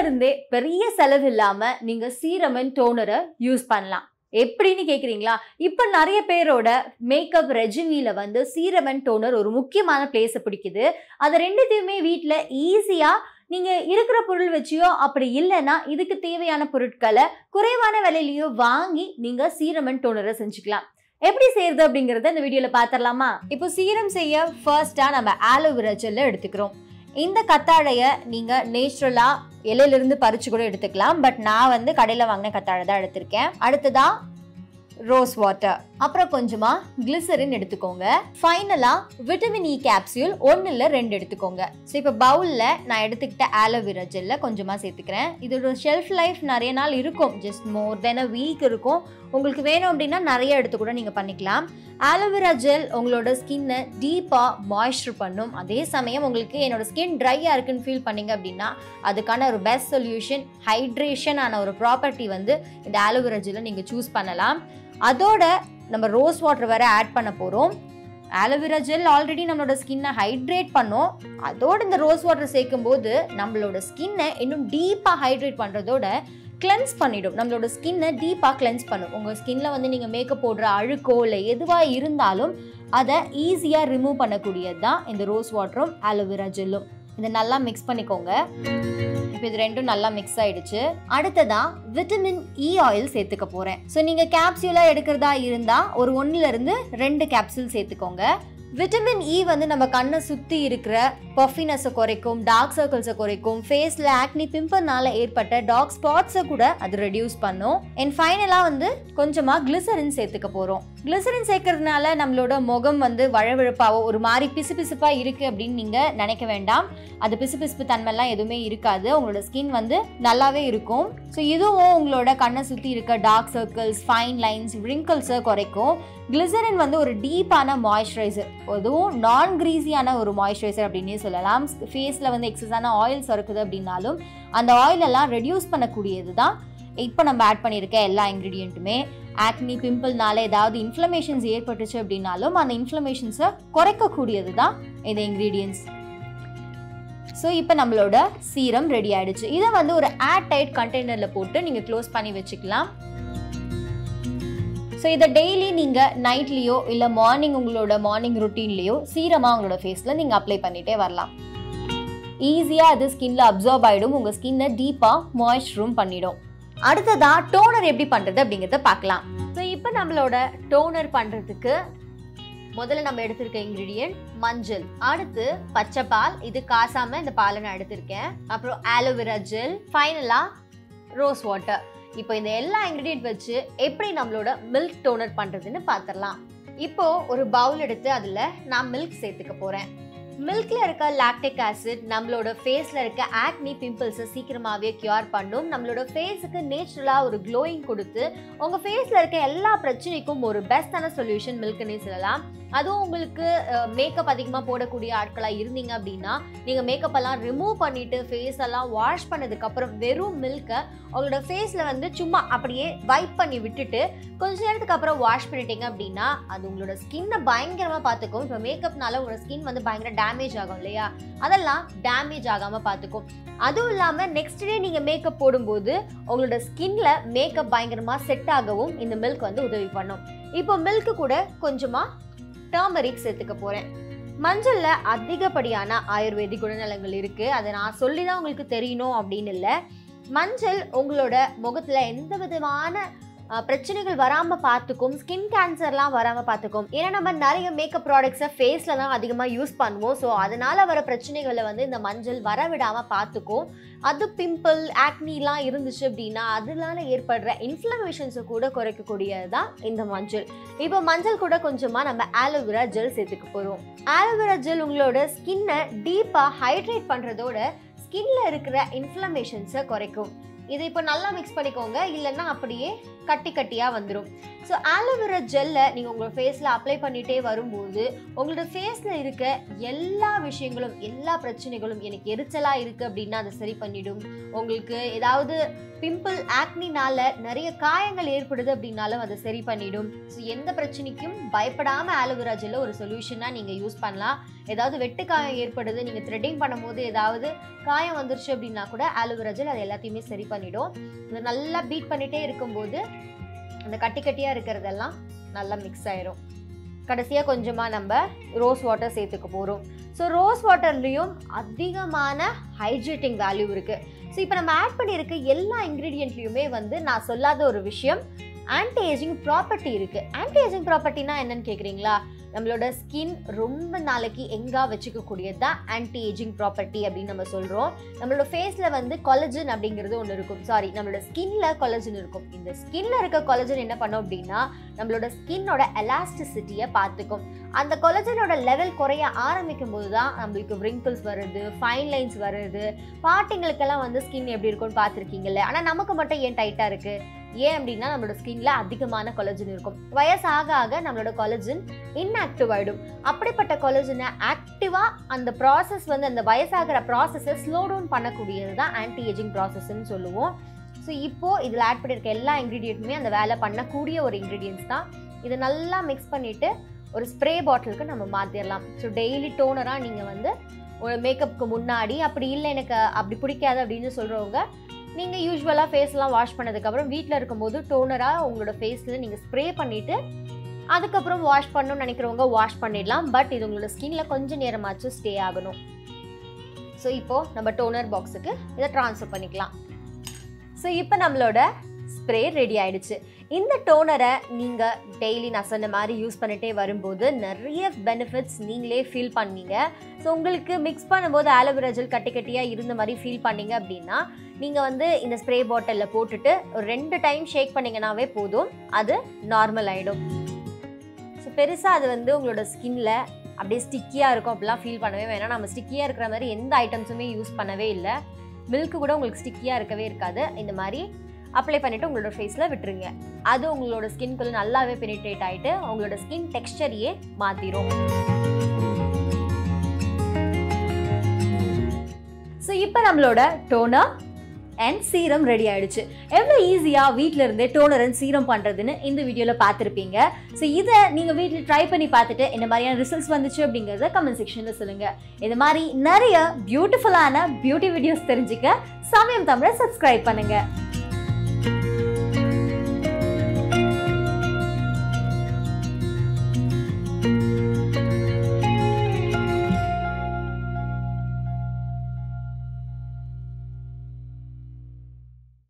இருந்தே பெரிய செலவு இல்லாம நீங்க சீரம் அண்ட் டோனரை யூஸ் பண்ணலாம். எப்படின்னு கேக்குறீங்களா? இப்ப நிறைய பேரோட மேக்கப் ரெஜிமில வந்து சீரம் அண்ட் டோனர் ஒரு முக்கியமான பிளேஸை பிடிக்குது. அது ரெண்டுத்தையுமே வீட்டுல ஈஸியா நீங்க இருக்கிற பொருள் வச்சியோ அப்படி இல்லைன்னா இதுக்கு தேவையான பொருட்களை குறைவான விலையிலயோ வாங்கி நீங்க சீரம் அண்ட் டோனரை செஞ்சுக்கலாம். எப்படி செய்யறது அப்படிங்கறத இந்த வீடியோல பாத்திரலாமா? இப்போ சீரம் செய்ய ஃபர்ஸ்டா நம்ம ஆலோவேரா ஜெல்ல எடுத்துக்கிறோம். இந்த கத்தாழைய நீங்க நேச்சுரலா இலையில இருந்து பறிச்சு கூட எடுத்துக்கலாம். பட் நான் வந்து கடையில வாங்கின கத்தாழை தான் எடுத்திருக்கேன். அடுத்ததா ரோஸ் வாட்டர், அப்புறம் கொஞ்சமா கிளிசரின் எடுத்துக்கோங்க. ஃபைனலா விட்டமின் இ கேப்சூல் 1 இல்ல 2 எடுத்துக்கோங்க. ஸோ இப்போ பவுல்ல நான் எடுத்துக்கிட்ட ஆலோவேரா ஜெல்ல கொஞ்சமா சேர்த்துக்கிறேன். இதோட ஷெல்ஃப் லைஃப் நிறைய நாள் இருக்கும், ஜஸ்ட் மோர் தென் அ வீக் இருக்கும். உங்களுக்கு வேணும் அப்படின்னா நிறைய எடுத்து கூட நீங்க பண்ணிக்கலாம். ஆலோவேரா ஜெல் உங்களோட ஸ்கின்னை டீப்பா மாய்ஸ்சர் பண்ணும். அதே சமயம் உங்களுக்கு என்னோட ஸ்கின் ட்ரையா இருக்குன்னு ஃபீல் பண்ணீங்க அப்படின்னா அதுக்கான ஒரு பெஸ்ட் சொல்யூஷன் ஹைட்ரேஷன் ஆன ஒரு ப்ராப்பர்ட்டி வந்து இந்த ஆலோவேரா ஜெல்லை நீங்க சூஸ் பண்ணலாம். அதோட நம்ம ரோஸ் வாட்டர் வேற ஆட் பண்ண போறோம். ஆலோவேரா ஜெல் ஆல்ரெடி நம்மளோட ஸ்கின்னை ஹைட்ரேட் பண்ணும். அதோட இந்த ரோஸ் வாட்டர் சேர்க்கும் போது நம்மளோட ஸ்கின்னை இன்னும் டீப்பா ஹைட்ரேட் பண்றதோட கிளென்ஸ் பண்ணிடும். நம்மளோட ஸ்கின்னை டீப்பா கிளென்ஸ் பண்ணும். உங்க ஸ்கின்ல வந்து நீங்க மேக்கப் போடுற அழுக்கோ இல்லை எதுவா இருந்தாலும் அதை ஈஸியா ரிமூவ் பண்ணக்கூடியது தான் இந்த ரோஸ் வாட்டரும் ஆலோவேரா ஜெல்லும். இதை நல்லா மிக்ஸ் பண்ணிக்கோங்க. இப்போ இது ரெண்டும் நல்லா மிக்ஸ் ஆயிடுச்சு. அடுத்ததா விட்டமின் இ ஆயில் சேர்த்துக்க போறேன். ஸோ நீங்க கேப்சூலா எடுக்கிறதா இருந்தா ஒரு 1 இருந்து 2 கேப்சூல் சேர்த்துக்கோங்க. விட்டமின் இ வந்து நம்ம கண்ணை சுத்தி இருக்கிற பஃபினஸை குறைக்கும், டார்க் சர்க்கிள்ஸை குறைக்கும், ஃபேஸ்ல ஆக்னி பிம்பிள்னால ஏற்பட்ட டார்க் ஸ்பாட்ஸை கூட அது ரெடியூஸ் பண்ணும். அண்ட் ஃபைனலா வந்து கொஞ்சமா கிளிசரின் சேர்த்துக்க போறோம். கிளிசரின் சேர்க்கறதுனால நம்மளோட முகம் வந்து வழவழப்பாவோ ஒரு மாதிரி பிசுபிசுப்பா இருக்கு அப்படின்னு நீங்க நினைக்க வேண்டாம். அது பிசுபிசுப்பு தன்மைலாம் எதுவுமே இருக்காது. உங்களோட ஸ்கின் வந்து நல்லாவே இருக்கும். ஸோ இதுவும் உங்களோட கண்ணை சுத்தி இருக்க டார்க் சர்க்கிள்ஸ், ஃபைன் லைன்ஸ், ரிங்கிள்ஸை குறைக்கும். கிளிசரின் வந்து ஒரு டீப்பான மாய்ஸ்சரைசர், அதுவும் நான் கிரீஸியான ஒரு மாய்ஸ்சரைசர் அப்படின்னே சொல்லலாம். ஃபேஸில் வந்து எக்ஸஸான ஆயில்ஸ் இருக்குது அப்படின்னாலும் அந்த ஆயில் எல்லாம் ரெடியூஸ் பண்ணக்கூடியது தான் இப்போ நம்ம ஆட் பண்ணியிருக்க எல்லா இன்க்ரீடியண்ட்டுமே. ஆக்னி பிம்பிள்னால ஏதாவது இன்ஃப்ளமேஷன்ஸ் ஏற்பட்டுச்சு அப்படின்னாலும் அந்த இன்ஃப்ளமேஷன்ஸை குறைக்கக்கூடியது தான் இந்த இன்க்ரீடியன்ஸ். ஸோ இப்போ நம்மளோட சீரம் ரெடி ஆயிடுச்சு. இதை வந்து ஒரு ஏர் டைட் கண்டெய்னரில் போட்டு நீங்கள் க்ளோஸ் பண்ணி வச்சுக்கலாம். ஸோ இதை டெய்லி நீங்கள் நைட்லேயோ இல்லை மார்னிங் உங்களோட மார்னிங் ரொட்டீன்லேயோ சீரமாக உங்களோட ஃபேஸில் நீங்கள் அப்ளை பண்ணிகிட்டே வரலாம். ஈஸியாக அது ஸ்கின்ல அப்சார்ப் ஆகிடும், உங்கள் ஸ்கின்னை டீப்பாக மாய்ஸ்சரும் பண்ணிடும். அடுத்ததா டோனர் எப்படி பண்ணுறது அப்படிங்கிறத பார்க்கலாம். ஸோ இப்போ நம்மளோட டோனர் பண்ணுறதுக்கு முதல்ல நம்ம எடுத்திருக்க இன்கிரீடியன்ட் மஞ்சள், அடுத்து பச்சை பால், இது காசாம இந்த பாலை நான் எடுத்திருக்கேன், அப்புறம் ஆலோவேரா ஜெல், ஃபைனலா ரோஸ் வாட்டர். இப்போ இந்த எல்லா இன்கிரீடியன்ட் வச்சு எப்படி நம்மளோட மில்க் டோனர் பண்றதுன்னு பார்த்துடலாம். இப்போ ஒரு பவுல் எடுத்து அதுல நான் மில்க் சேர்த்துக்க போறேன். மில்க்ல இருக்க லாக்டிக் ஆசிட் நம்மளோட ஃபேஸ்ல இருக்க ஆக்னி பிம்பிள்ஸை சீக்கிரமாவே கியூர் பண்ணும். நம்மளோட ஃபேஸுக்கு நேச்சுரலா ஒரு க்ளோயிங் கொடுத்து உங்க ஃபேஸ்ல இருக்க எல்லா பிரச்சனைக்கும் ஒரு பெஸ்டான சொல்யூஷன் மில்க்னே சொல்லலாம். அதுவும் உங்களுக்கு மேக்கப் அதிகமாக போடக்கூடிய ஆட்களாக இருந்தீங்க அப்படின்னா நீங்கள் மேக்கப் எல்லாம் ரிமூவ் பண்ணிட்டு ஃபேஸ் எல்லாம் வாஷ் பண்ணதுக்கப்புறம் வெறும் மில்கை உங்களோட ஃபேஸில் வந்து சும்மா அப்படியே வைப் பண்ணி விட்டுட்டு கொஞ்ச நேரத்துக்கு அப்புறம் வாஷ் பண்ணிட்டீங்க அப்படின்னா அது உங்களோட ஸ்கின்னை பயங்கரமாக பார்த்துக்கும். இப்போ மேக்கப்னால உங்களோட ஸ்கின் வந்து பயங்கர டேமேஜ் ஆகும் இல்லையா, அதெல்லாம் டேமேஜ் ஆகாமல் பார்த்துக்கும். அதுவும் இல்லாமல் நெக்ஸ்ட் டே நீங்கள் மேக்கப் போடும்போது உங்களோட ஸ்கின்ல மேக்கப் பயங்கரமாக செட் ஆகவும் இந்த மில்க் வந்து உதவி பண்ணும். இப்போ மில்க்கு கூட கொஞ்சமாக டர்மரிக் சேர்த்துக்க போறேன். மஞ்சள்ல அதிகப்படியான ஆயுர்வேதிக் குணநலங்கள் இருக்கு. அதை நான் சொல்லிதான் உங்களுக்கு தெரியணும் அப்படின்னு இல்லை. மஞ்சள் உங்களோட முகத்துல எந்த விதமான பிரச்சனைகள் வராம பார்த்துக்கும், ஸ்கின் கேன்சர்லாம் வராம பார்த்துக்கும். ஏன்னா நம்ம நிறைய மேக்கப் ப்ராடக்ட்ஸை ஃபேஸ்ல தான் அதிகமாக யூஸ் பண்ணுவோம். ஸோ அதனால வர பிரச்சனைகளை வந்து இந்த மஞ்சள் வரவிடாம பார்த்துக்கும். அது பிம்பிள் ஆக்னிலாம் இருந்துச்சு அப்படின்னா அதனால ஏற்படுற இன்ஃப்ளமேஷன்ஸை கூட குறைக்கக்கூடியது தான் இந்த மஞ்சள். இப்போ மஞ்சள் கூட கொஞ்சமா நம்ம ஆலோவேரா ஜெல் சேர்த்துக்க போறோம். ஆலோவேரா ஜெல் உங்களோட ஸ்கின்னை டீப்பா ஹைட்ரேட் பண்றதோட ஸ்கின்ல இருக்கிற இன்ஃப்ளமேஷன்ஸை குறைக்கும். இதை இப்போ நல்லா மிக்ஸ் பண்ணிக்கோங்க, இல்லைன்னா அப்படியே கட்டி கட்டியாக வந்துடும். ஸோ ஆலோவேரா ஜெல்லை நீங்கள் உங்கள் ஃபேஸில் அப்ளை பண்ணிகிட்டே வரும்போது உங்களோட ஃபேஸில் இருக்க எல்லா விஷயங்களும், எல்லா பிரச்சனைகளும், எனக்கு எரிச்சலாக இருக்குது அப்படின்னா அதை சரி பண்ணிடும். உங்களுக்கு ஏதாவது பிம்பிள், ஆக்னினால நிறைய காயங்கள் ஏற்படுது அப்படின்னாலும் அதை சரி பண்ணிடும். ஸோ எந்த பிரச்சனைக்கும் பயப்படாமல் ஆலோவேரா ஜெல்லை ஒரு சொல்யூஷனாக நீங்கள் யூஸ் பண்ணலாம். ஏதாவது வெட்டு காயம் ஏற்படுது, நீங்கள் த்ரெட்டிங் பண்ணும்போது ஏதாவது காயம் வந்துருச்சு அப்படின்னா கூட ஆலோவேரா ஜெல் அது எல்லாத்தையுமே சரி பண்ணிடும். இதை நல்லா பீட் பண்ணிகிட்டே இருக்கும்போது அந்த கட்டி கட்டியாக இருக்கிறதெல்லாம் நல்லா மிக்ஸ் ஆயிரும். கடைசியாக கொஞ்சமாக நம்ம ரோஸ் வாட்டர் சேர்த்துக்க போகிறோம். ஸோ ரோஸ் வாட்டர்லேயும் அதிகமான ஹைட்ரேட்டிங் வேல்யூ இருக்குது. ஸோ இப்போ நம்ம ஆட் பண்ணியிருக்க எல்லா இன்க்ரீடியன்ட்லேயுமே வந்து நான் சொல்லாத ஒரு விஷயம், ஆன்டி ஏஜிங் ப்ராப்பர்ட்டி இருக்குது. ஆன்டி ஏஜிங் ப்ராப்பர்ட்டினா என்னன்னு கேட்குறீங்களா? நம்மளோட ஸ்கின் ரொம்ப நாளைக்கு எங்கா வச்சுக்கக்கூடியது தான் ஆன்டி ஏஜிங் ப்ராப்பர்ட்டி அப்படின்னு நம்ம சொல்கிறோம். நம்மளோட ஃபேஸில் வந்து கொலஜன் அப்படிங்கிறது ஒன்று இருக்கும். நம்மளோட ஸ்கின்ல கொலஜன் இருக்கும். இந்த ஸ்கின்ல இருக்க கொலஜன் என்ன பண்ணும் அப்படின்னா நம்மளோட ஸ்கின்னோட எலாஸ்டிசிட்டியை பார்த்துக்கும். அந்த கொலஜனோட லெவல் குறைய ஆரம்பிக்கும் போது தான் நம்மளுக்கு wrinkles வருது, ஃபைன் லைன்ஸ் வருது. பாட்டிங்களுக்கெல்லாம் வந்து ஸ்கின் எப்படி இருக்கும்னு பார்த்துருக்கீங்கல்ல. ஆனால் நமக்கு மட்டும் ஏன் டைட்டாக இருக்குது? ஏன் அப்படின்னா நம்மளோட ஸ்கின்ல அதிகமான கொலஜன் இருக்கும். வயசாக ஆக நம்மளோட கொலஜன் இன்ஆக்டிவ் ஆகிடும். அப்படிப்பட்ட கொலஜனை ஆக்டிவாக அந்த ப்ராசஸ் வந்து அந்த வயசாகிற ப்ராசஸை ஸ்லோ டவுன் பண்ணக்கூடியது தான் ஆன்டி ஏஜிங் ப்ராசஸ்ன்னு சொல்லுவோம். ஸோ இப்போது இதில் ஆட் பண்ணியிருக்க எல்லா இன்க்ரீடியண்ட்டுமே அந்த வேலை பண்ணக்கூடிய ஒரு இன்க்ரீடியன்ட்ஸ் தான். இதை நல்லா மிக்ஸ் பண்ணிவிட்டு ஒரு ஸ்ப்ரே பாட்டிலுக்கு நம்ம மாற்றிடலாம். ஸோ டெய்லி டோனராக நீங்கள் வந்து ஒரு மேக்கப்புக்கு முன்னாடி, அப்படி இல்லை எனக்கு அப்படி பிடிக்காது அப்படின்னு சொல்கிறவங்க, நீங்கள் யூஸ்வலாக ஃபேஸ்லாம் வாஷ் பண்ணதுக்கப்புறம் வீட்டில் இருக்கும்போது டோனராக உங்களோட ஃபேஸில் நீங்கள் ஸ்ப்ரே பண்ணிவிட்டு அதுக்கப்புறம் வாஷ் பண்ணணும்னு நினைக்கிறவங்க வாஷ் பண்ணிடலாம். பட் இது உங்களோட ஸ்கின்ல கொஞ்சம் நேரமாச்சும் ஸ்டே ஆகணும். ஸோ இப்போது நம்ம டோனர் பாக்ஸுக்கு இதை ட்ரான்ஸ்ஃபர் பண்ணிக்கலாம். ஸோ இப்போ நம்மளோட ஸ்ப்ரே ரெடி ஆகிடுச்சு. இந்த டோனரை நீங்கள் டெய்லி நான் சொன்ன மாதிரி யூஸ் பண்ணிட்டே வரும்போது நிறைய பெனிஃபிட்ஸ் நீங்களே ஃபீல் பண்ணீங்க. ஸோ உங்களுக்கு மிக்ஸ் பண்ணும்போது ஆலோவேரா ஜெல் கட்டி கட்டியாக இருந்த மாதிரி ஃபீல் பண்ணீங்க அப்படின்னா நீங்கள் வந்து இந்த ஸ்ப்ரே பாட்டிலில் போட்டுட்டு ஒரு 2 டைம் ஷேக் பண்ணிங்கனாவே போதும், அது நார்மல் ஆகிடும். ஸோ பெருசாக அது வந்து உங்களோட ஸ்கின்ல அப்படியே ஸ்டிக்கியாக இருக்கும் அப்படிலாம் ஃபீல் பண்ணவே வேணாம். நம்ம ஸ்டிக்கியாக இருக்கிற மாதிரி எந்த ஐட்டம்ஸுமே யூஸ் பண்ணவே இல்லை. மில்க்கு கூட உங்களுக்கு ஸ்டிக்கியாக இருக்கவே இருக்காது. இந்த மாதிரி அப்ளை பண்ணிவிட்டு உங்களோட ஃபேஸில் விட்டுருங்க. அது உங்களோட ஸ்கின்குள்ளே நல்லாவே பெனிட்ரேட் ஆகிட்டு உங்களோட ஸ்கின் டெக்ஸ்டரையே மாற்றிடும். ஸோ இப்போ நம்மளோட டோனர் அண்ட் சீரம் ரெடி ஆகிடுச்சு. எவ்வளோ ஈஸியாக வீட்டில் இருந்தே டோனர் அண்ட் சீரம் பண்ணுறதுன்னு இந்த வீடியோவில் பார்த்துருப்பீங்க. ஸோ இதை நீங்கள் வீட்டில் ட்ரை பண்ணி பார்த்துட்டு என்ன மாதிரியான ரிசல்ட்ஸ் வந்துச்சு அப்படிங்கிறத கமெண்ட் செக்ஷனில் சொல்லுங்கள். இது மாதிரி நிறைய பியூட்டிஃபுல்லான பியூட்டி வீடியோஸ் தெரிஞ்சுக்க சமயம் தமிழை சப்ஸ்கிரைப் பண்ணுங்கள்.